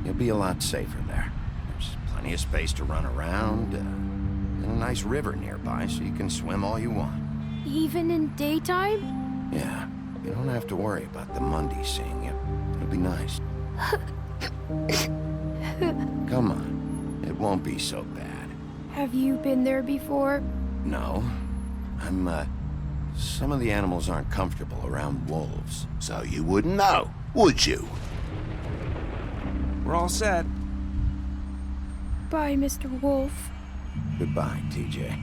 You'll be a lot safer there. There's plenty of space to run around, and a nice river nearby so you can swim all you want. Even in daytime? Yeah, you don't have to worry about the Mundy seeing you. It'll be nice. Come on, it won't be so bad. Have you been there before? No. Some of the animals aren't comfortable around wolves. So you wouldn't know, would you? We're all set. Bye, Mr. Wolf. Goodbye, TJ.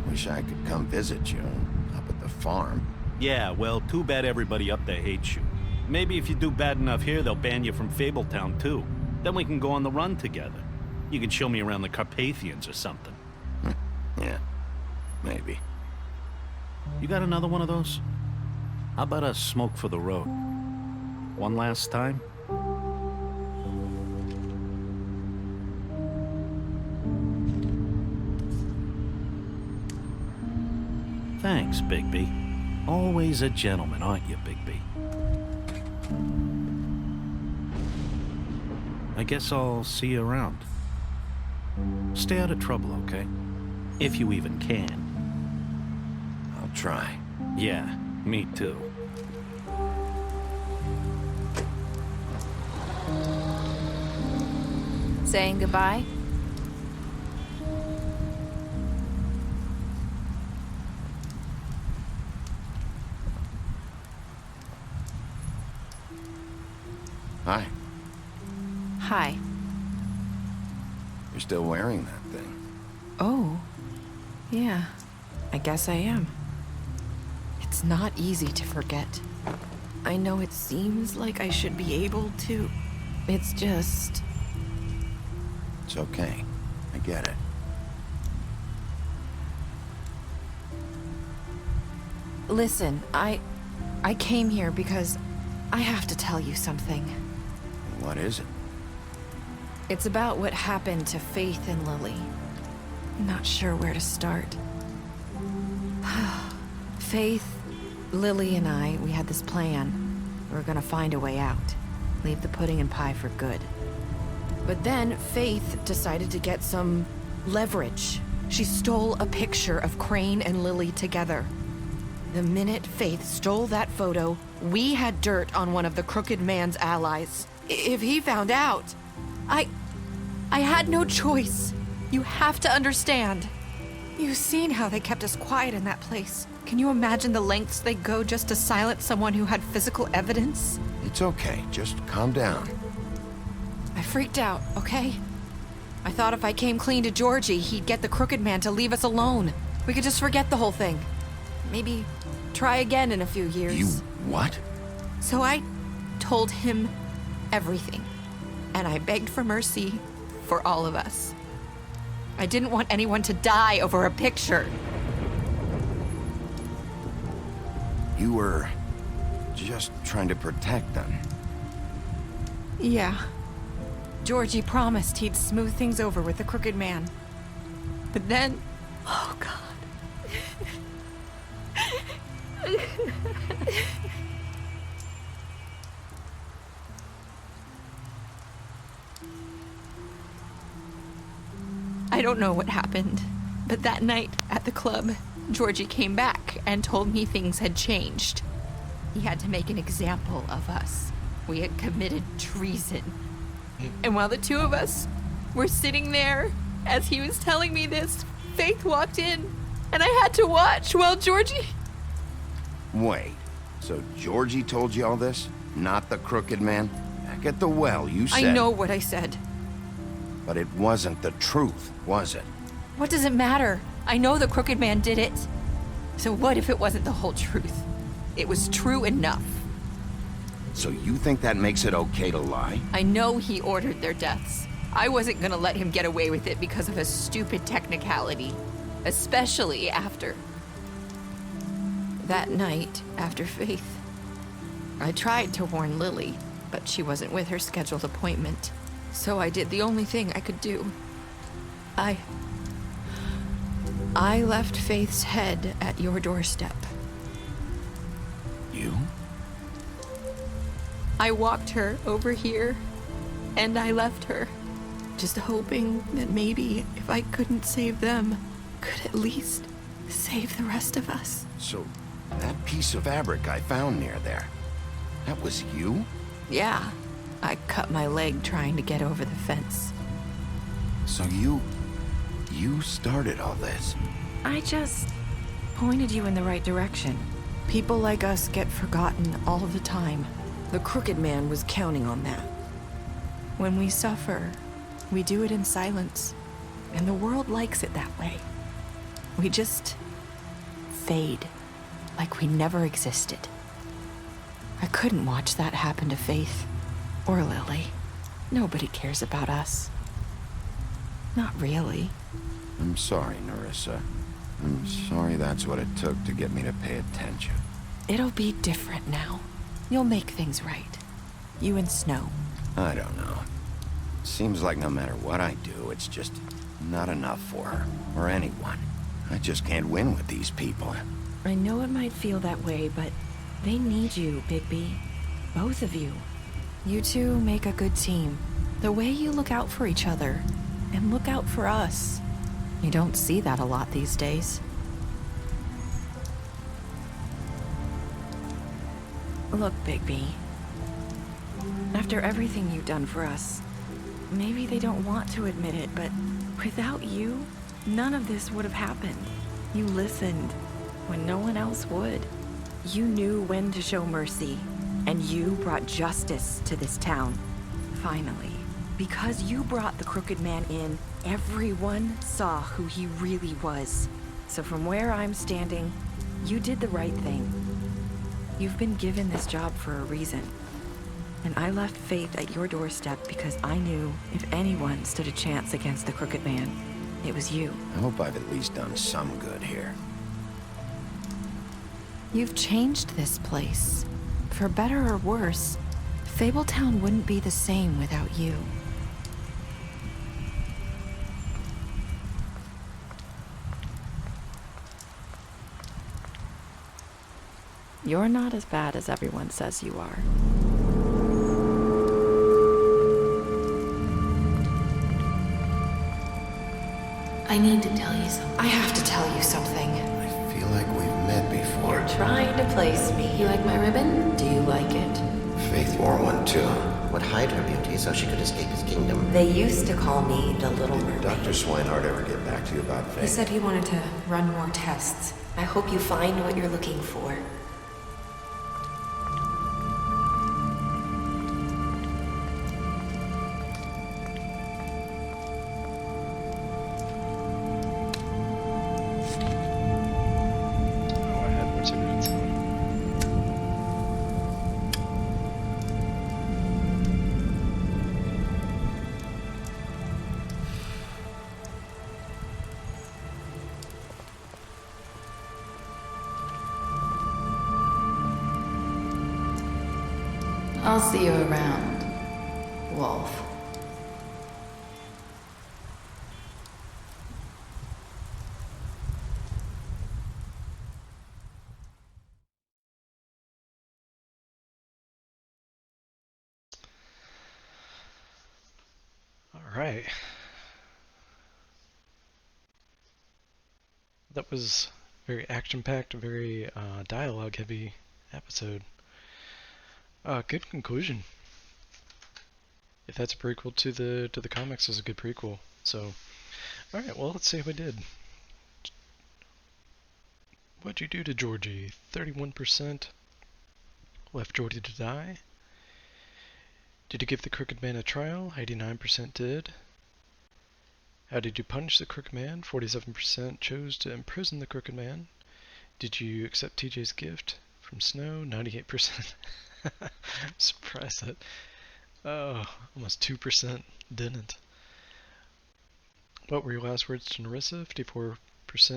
Wish I could come visit you up at the farm. Yeah, well, too bad everybody up there hates you. Maybe if you do bad enough here, they'll ban you from Fabletown, too. Then we can go on the run together. You can show me around the Carpathians or something. Yeah, maybe. You got another one of those? How about a smoke for the road? One last time? Thanks, Bigby. Always a gentleman, aren't you, Bigby? I guess I'll see you around. Stay out of trouble, okay? If you even can. I'll try. Yeah, me too. Saying goodbye? Hi. Hi. You're still wearing that thing. Oh. Yeah. I guess I am. It's not easy to forget. I know it seems like I should be able to. It's just... It's okay. I get it. Listen, I came here because I have to tell you something. What is it? It's about what happened to Faith and Lily. I'm not sure where to start. Faith, Lily, and I, we had this plan. We were gonna find a way out. Leave the pudding and pie for good. But then Faith decided to get some leverage. She stole a picture of Crane and Lily together. The minute Faith stole that photo, we had dirt on one of the Crooked Man's allies. If he found out, I had no choice. You have to understand. You've seen how they kept us quiet in that place. Can you imagine the lengths they go just to silence someone who had physical evidence? It's okay. Just calm down. I freaked out, okay? I thought if I came clean to Georgie, he'd get the Crooked Man to leave us alone. We could just forget the whole thing. Maybe try again in a few years. You what? So I told him everything. And I begged for mercy for all of us. I didn't want anyone to die over a picture. You were just trying to protect them. Yeah. Georgie promised he'd smooth things over with the Crooked Man. But then... Oh, God. I don't know what happened, but that night at the club, Georgie came back and told me things had changed. He had to make an example of us. We had committed treason. And while the two of us were sitting there, as he was telling me this, Faith walked in, and I had to watch while Georgie... Wait, so Georgie told you all this? Not the crooked man? Back at the well, you said... I know what I said. But it wasn't the truth, was it? What does it matter? I know the crooked man did it. So what if it wasn't the whole truth? It was true enough. So you think that makes it okay to lie? I know he ordered their deaths. I wasn't gonna let him get away with it because of a stupid technicality. Especially after... that night, after Faith. I tried to warn Lily, but she wasn't with her scheduled appointment. So I did the only thing I could do. I left Faith's head at your doorstep. You? I walked her over here, and I left her, just hoping that maybe if I couldn't save them, could at least save the rest of us. So, that piece of fabric I found near there, that was you? Yeah, I cut my leg trying to get over the fence. So you started all this? I just pointed you in the right direction. People like us get forgotten all the time. The crooked man was counting on that. When we suffer, we do it in silence, and the world likes it that way. We just fade, like we never existed. I couldn't watch that happen to Faith, or Lily. Nobody cares about us. Not really. I'm sorry, Nerissa. I'm sorry that's what it took to get me to pay attention. It'll be different now. You'll make things right. You and Snow. I don't know. Seems like no matter what I do, it's just not enough for her, or anyone. I just can't win with these people. I know it might feel that way, but they need you, Bigby. Both of you. You two make a good team. The way you look out for each other, and look out for us. You don't see that a lot these days. Look, Bigby. After everything you've done for us, maybe they don't want to admit it, but without you, none of this would have happened. You listened when no one else would. You knew when to show mercy, and you brought justice to this town. Finally. Because you brought the crooked man in, everyone saw who he really was. So from where I'm standing, you did the right thing. You've been given this job for a reason. And I left Faith at your doorstep because I knew if anyone stood a chance against the crooked man, it was you. I hope I've at least done some good here. You've changed this place. For better or worse, Fabletown wouldn't be the same without you. You're not as bad as everyone says you are. I need to tell you something. I have to tell you something. I feel like we've met before. You're trying to place me. You like my ribbon? Do you like it? Faith wore one too. Would hide her beauty so she could escape his kingdom. They used to call me the Little Mermaid. Did Dr. Swinehart ever get back to you about Faith? He said he wanted to run more tests. I hope you find what you're looking for. I'll see you around, Wolf. Alright. That was very action-packed, very dialogue-heavy episode. Good conclusion. If that's a prequel to the comics, is a good prequel. So, alright, well, let's see how we did. What'd you do to Georgie? 31%. Left Georgie to die. Did you give the Crooked Man a trial? 89% did. How did you punish the Crooked Man? 47% chose to imprison the Crooked Man. Did you accept TJ's gift from Snow? 98%. I'm surprised that almost 2% didn't. What were your last words to Nerissa? 54%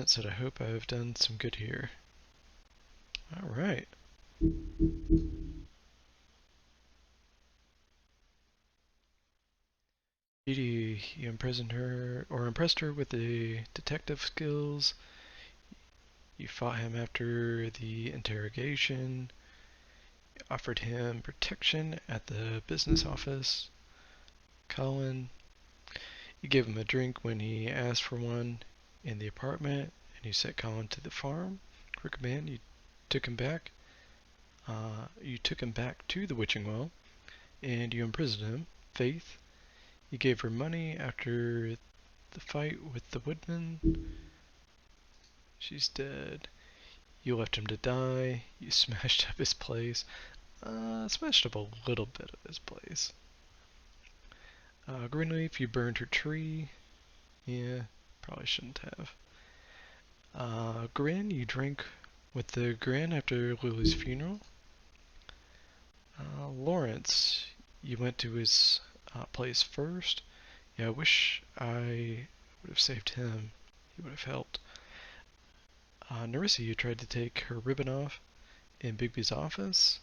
said, I hope I have done some good here. Alright. You imprisoned her, or impressed her with the detective skills. You fought him after the interrogation. You offered him protection at the business office. Colin. You gave him a drink when he asked for one in the apartment, and you sent Colin to the farm. Crooked Man, you took him back. You took him back to the Witching Well, and you imprisoned him. Faith. You gave her money after the fight with the woodman. She's dead. You left him to die. You smashed up his place. Smashed up a little bit of his place. Greenleaf, you burned her tree. Yeah, probably shouldn't have. Grin, you drank with the Grin after Lily's funeral. Lawrence, you went to his place first. Yeah, I wish I would have saved him. He would have helped. Nerissa, you tried to take her ribbon off in Bigby's office.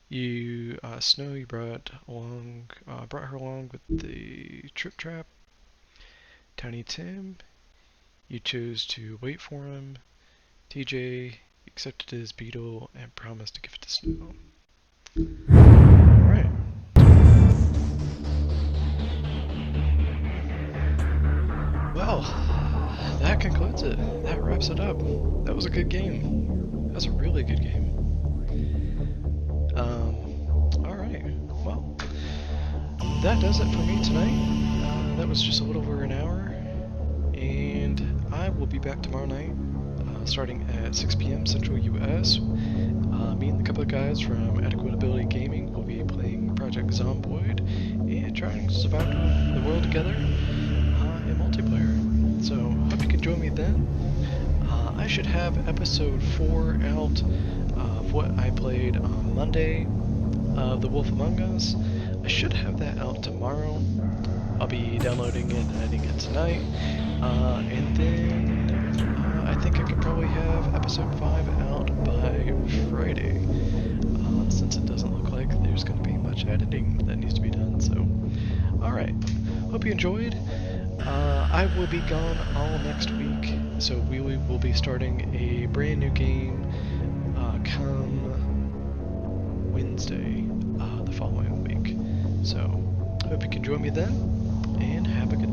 You, Snow, you brought her along with the Trip Trap. Tiny Tim, you chose to wait for him. TJ accepted his beetle and promised to give it to Snow. Alright. Well, that concludes it. That wraps it up. That was a good game. That was a really good game. Alright. Well, that does it for me tonight. That was just a little over an hour. And I will be back tomorrow night, starting at 6 p.m. Central US. Me and a couple of guys from Adequate Ability Gaming will be playing Project Zomboid and trying to survive the world together in multiplayer. So, hope you can join me then. I should have episode 4 out of what I played on Monday of The Wolf Among Us. I should have that out tomorrow. I'll be downloading it and editing it tonight. And then I think I could probably have episode 5 out by Friday. Since it doesn't look like there's going to be much editing that needs to be done. So, alright. Hope you enjoyed. I will be gone all next week, so we will be starting a brand new game come Wednesday, the following week. So, hope you can join me then, and have a good